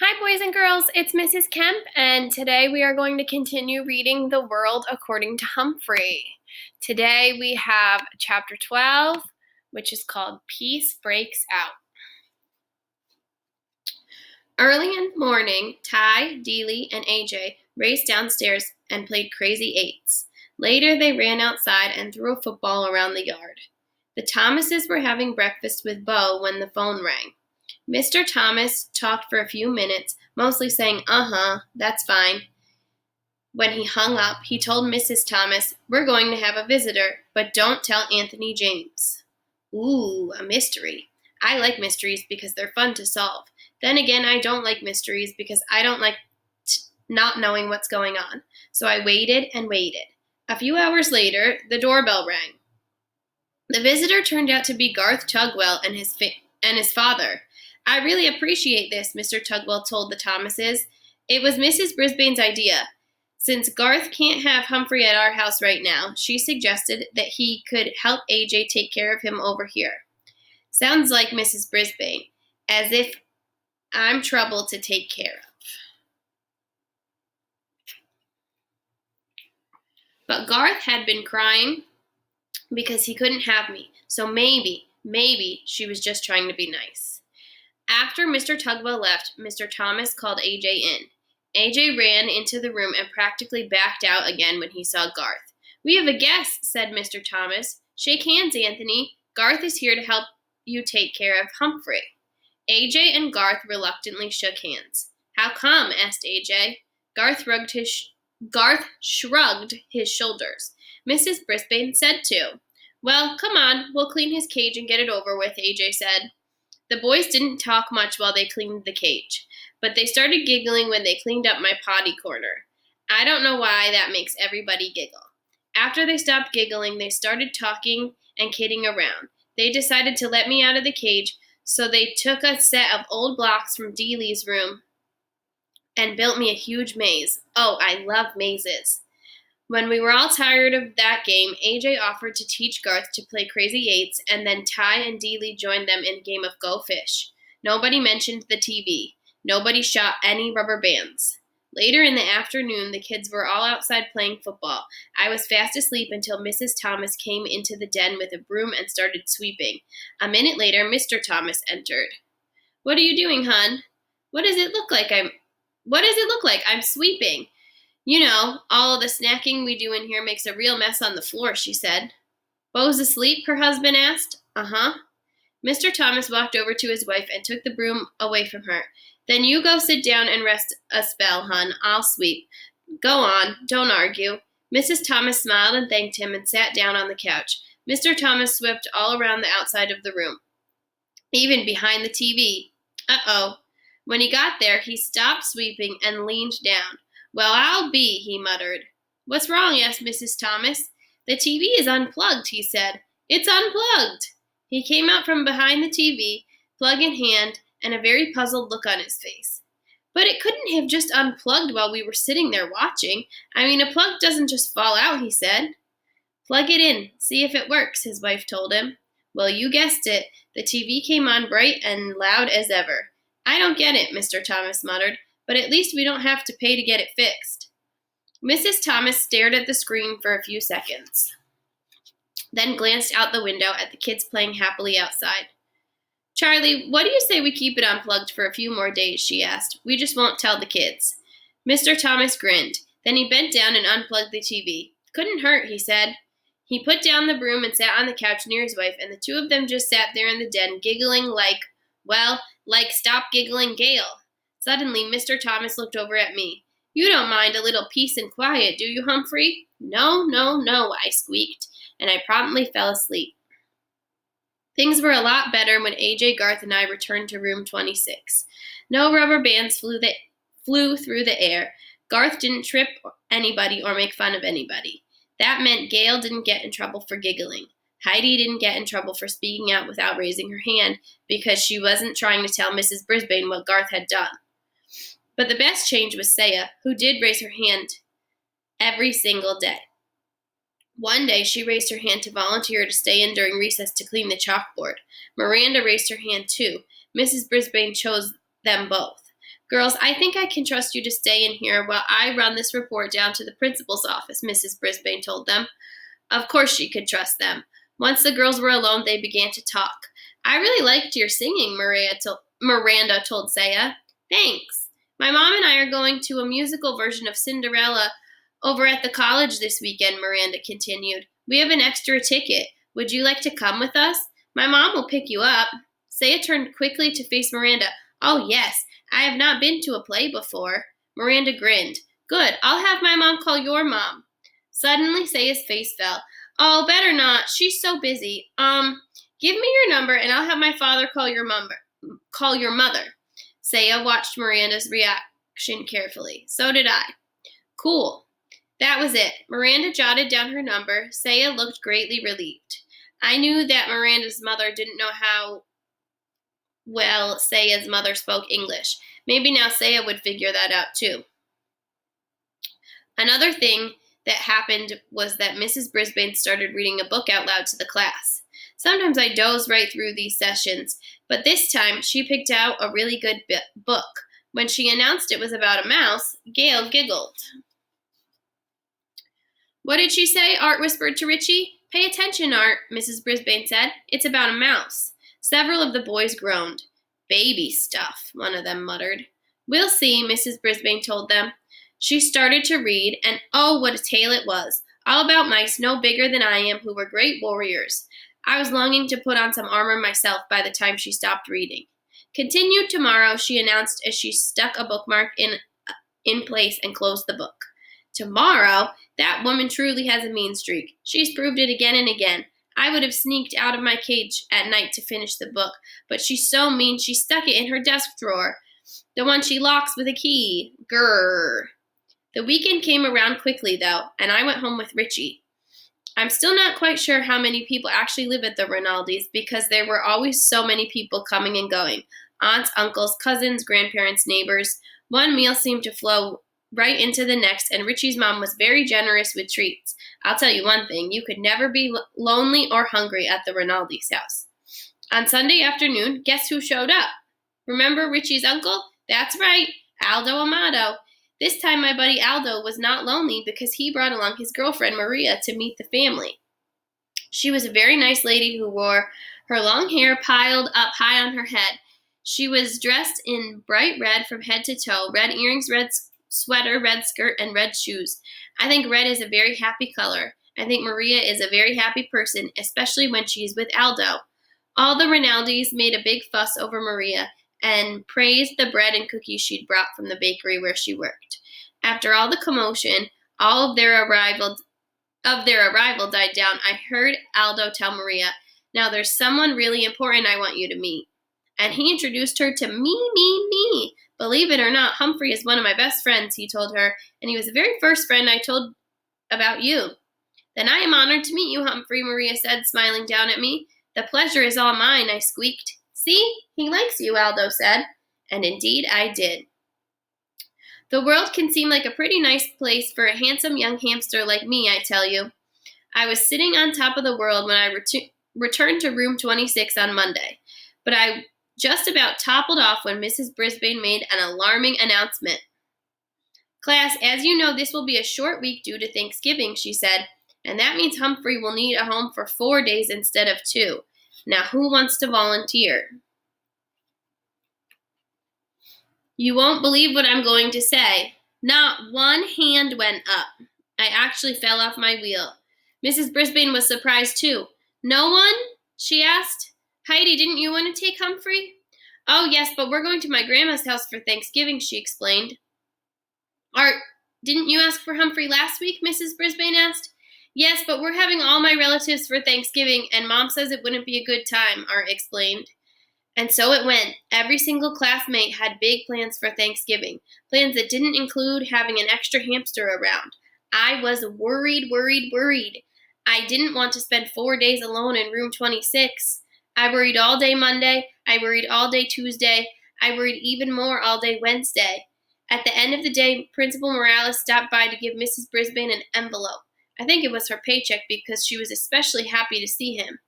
Hi, boys and girls. It's Mrs. Kemp, and today we are going to continue reading The World According to Humphrey. Today we have chapter 12, which is called Peace Breaks Out. Early in the morning, Ty, Dealey, and AJ raced downstairs and played crazy eights. Later, they ran outside and threw a football around the yard. The Thomases were having breakfast with Bo when the phone rang. Mr. Thomas talked for a few minutes, mostly saying, that's fine. When he hung up, he told Mrs. Thomas, "We're going to have a visitor, but don't tell Anthony James." Ooh, a mystery. I like mysteries because they're fun to solve. Then again, I don't like mysteries because I don't like not knowing what's going on. So I waited and waited. A few hours later, the doorbell rang. The visitor turned out to be Garth Tugwell and his father. "I really appreciate this," Mr. Tugwell told the Thomases. "It was Mrs. Brisbane's idea. Since Garth can't have Humphrey at our house right now, she suggested that he could help AJ take care of him over here." Sounds like Mrs. Brisbane, as if I'm trouble to take care of. But Garth had been crying because he couldn't have me, so maybe she was just trying to be nice. After Mr. Tugwell left, Mr. Thomas called AJ in. AJ ran into the room and practically backed out again when he saw Garth. "We have a guest," said Mr. Thomas. "Shake hands, Anthony. Garth is here to help you take care of Humphrey." AJ and Garth reluctantly shook hands. "How come?" asked AJ. Garth shrugged his shoulders. "Mrs. Brisbane said to." "Well, come on, we'll clean his cage and get it over with," AJ said. The boys didn't talk much while they cleaned the cage, but they started giggling when they cleaned up my potty corner. I don't know why that makes everybody giggle. After they stopped giggling, they started talking and kidding around. They decided to let me out of the cage, so they took a set of old blocks from Dealey's room and built me a huge maze. Oh, I love mazes. When we were all tired of that game, AJ offered to teach Garth to play crazy eights, and then Ty and Dealey joined them in a game of Go Fish. Nobody mentioned the TV. Nobody shot any rubber bands. Later in the afternoon, the kids were all outside playing football. I was fast asleep until Mrs. Thomas came into the den with a broom and started sweeping. A minute later, Mr. Thomas entered. "What are you doing, hon?" What does it look like? I'm sweeping." "You know, all the snacking we do in here makes a real mess on the floor," she said. "Bo's asleep?" her husband asked. "Uh-huh." Mr. Thomas walked over to his wife and took the broom away from her. "Then you go sit down and rest a spell, hon. I'll sweep. Go on, don't argue." Mrs. Thomas smiled and thanked him and sat down on the couch. Mr. Thomas swept all around the outside of the room, even behind the TV. Uh-oh. When he got there, he stopped sweeping and leaned down. "Well, I'll be," he muttered. "What's wrong?" asked Mrs. Thomas. "The TV is unplugged," he said. "It's unplugged." He came out from behind the TV, plug in hand, and a very puzzled look on his face. "But it couldn't have just unplugged while we were sitting there watching. I mean, a plug doesn't just fall out," he said. "Plug it in, see if it works," his wife told him. Well, you guessed it. The TV came on bright and loud as ever. "I don't get it," Mr. Thomas muttered, "but at least we don't have to pay to get it fixed." Mrs. Thomas stared at the screen for a few seconds, then glanced out the window at the kids playing happily outside. "Charlie, what do you say we keep it unplugged for a few more days?" she asked. "We just won't tell the kids." Mr. Thomas grinned. Then he bent down and unplugged the TV. "Couldn't hurt," he said. He put down the broom and sat on the couch near his wife, and the two of them just sat there in the den, giggling like Stop Giggling Gale. Suddenly, Mr. Thomas looked over at me. "You don't mind a little peace and quiet, do you, Humphrey?" "No, no, no," I squeaked, and I promptly fell asleep. Things were a lot better when AJ, Garth, and I returned to room 26. No rubber bands flew through the air. Garth didn't trip anybody or make fun of anybody. That meant Gail didn't get in trouble for giggling. Heidi didn't get in trouble for speaking out without raising her hand because she wasn't trying to tell Mrs. Brisbane what Garth had done. But the best change was Saya, who did raise her hand every single day. One day, she raised her hand to volunteer to stay in during recess to clean the chalkboard. Miranda raised her hand, too. Mrs. Brisbane chose them both. Girls, I think I can trust you to stay in here while I run this report down to the principal's office, Mrs. Brisbane told them. Of course she could trust them. Once the girls were alone, they began to talk. I really liked your singing, Miranda told Saya. Thanks. My mom and I are going to a musical version of Cinderella over at the college this weekend, Miranda continued. We have an extra ticket. Would you like to come with us? My mom will pick you up. Saya turned quickly to face Miranda. Oh, yes. I have not been to a play before. Miranda grinned. Good. I'll have my mom call your mom. Suddenly, Saya's face fell. Oh, better not. She's so busy. Give me your number and I'll have my father call your mother. Saya watched Miranda's reaction carefully. So did I. Cool. That was it. Miranda jotted down her number. Saya looked greatly relieved. I knew that Miranda's mother didn't know how well Saya's mother spoke English. Maybe now Saya would figure that out too. Another thing that happened was that Mrs. Brisbane started reading a book out loud to the class. Sometimes I doze right through these sessions, but this time she picked out a really good book. When she announced it was about a mouse, Gail giggled. What did she say? Art whispered to Richie. Pay attention, Art, Mrs. Brisbane said. It's about a mouse. Several of the boys groaned. Baby stuff, one of them muttered. We'll see, Mrs. Brisbane told them. She started to read, and oh, what a tale it was. All about mice no bigger than I am who were great warriors. I was longing to put on some armor myself by the time she stopped reading. Continue tomorrow, she announced as she stuck a bookmark in place and closed the book. Tomorrow? That woman truly has a mean streak. She's proved it again and again. I would have sneaked out of my cage at night to finish the book, but she's so mean she stuck it in her desk drawer. The one she locks with a key. Grrr. The weekend came around quickly, though, and I went home with Richie. I'm still not quite sure how many people actually live at the Rinaldis because there were always so many people coming and going. Aunts, uncles, cousins, grandparents, neighbors. One meal seemed to flow right into the next, and Richie's mom was very generous with treats. I'll tell you one thing, you could never be lonely or hungry at the Rinaldi's house. On Sunday afternoon, guess who showed up? Remember Richie's uncle? That's right, Aldo Amato. This time my buddy Aldo was not lonely because he brought along his girlfriend Maria to meet the family. She was a very nice lady who wore her long hair piled up high on her head. She was dressed in bright red from head to toe, red earrings, red sweater, red skirt, and red shoes. I think red is a very happy color. I think Maria is a very happy person, especially when she's with Aldo. All the Rinaldis made a big fuss over Maria and praised the bread and cookies she'd brought from the bakery where she worked. After all the commotion, all of their arrival died down, I heard Aldo tell Maria, now there's someone really important I want you to meet. And he introduced her to me. Believe it or not, Humphrey is one of my best friends, he told her, and he was the very first friend I told about you. Then I am honored to meet you, Humphrey, Maria said, smiling down at me. The pleasure is all mine, I squeaked. See, he likes you, Aldo said. And indeed I did. The world can seem like a pretty nice place for a handsome young hamster like me, I tell you. I was sitting on top of the world when I returned to room 26 on Monday, but I just about toppled off when Mrs. Brisbane made an alarming announcement. Class, as you know, this will be a short week due to Thanksgiving, she said, and that means Humphrey will need a home for 4 days instead of 2. Now, who wants to volunteer? You won't believe what I'm going to say. Not one hand went up. I actually fell off my wheel. Mrs. Brisbane was surprised, too. No one? She asked. Heidi, didn't you want to take Humphrey? Oh, yes, but we're going to my grandma's house for Thanksgiving, she explained. Art, didn't you ask for Humphrey last week? Mrs. Brisbane asked. Yes, but we're having all my relatives for Thanksgiving, and Mom says it wouldn't be a good time, Art explained. And so it went. Every single classmate had big plans for Thanksgiving, plans that didn't include having an extra hamster around. I was worried. I didn't want to spend 4 days alone in room 26. I worried all day Monday. I worried all day Tuesday. I worried even more all day Wednesday. At the end of the day, Principal Morales stopped by to give Mrs. Brisbane an envelope. I think it was her paycheck because she was especially happy to see him.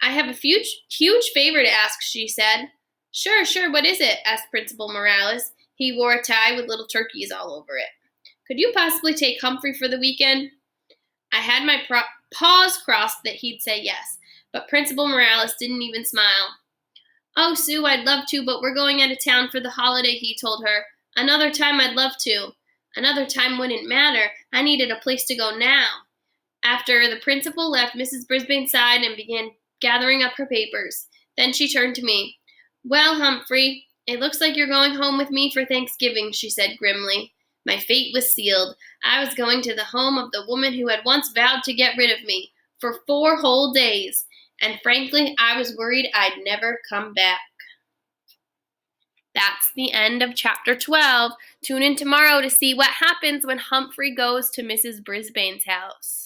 I have a huge favor to ask, she said. Sure, what is it? Asked Principal Morales. He wore a tie with little turkeys all over it. Could you possibly take Humphrey for the weekend? I had my paws crossed that he'd say yes, but Principal Morales didn't even smile. Oh, Sue, I'd love to, but we're going out of town for the holiday, he told her. Another time I'd love to. Another time wouldn't matter. I needed a place to go now. After the principal left, Mrs. Brisbane sighed and began gathering up her papers. Then she turned to me. Well, Humphrey, it looks like you're going home with me for Thanksgiving, she said grimly. My fate was sealed. I was going to the home of the woman who had once vowed to get rid of me for 4 whole days. And frankly, I was worried I'd never come back. That's the end of chapter 12. Tune in tomorrow to see what happens when Humphrey goes to Mrs. Brisbane's house.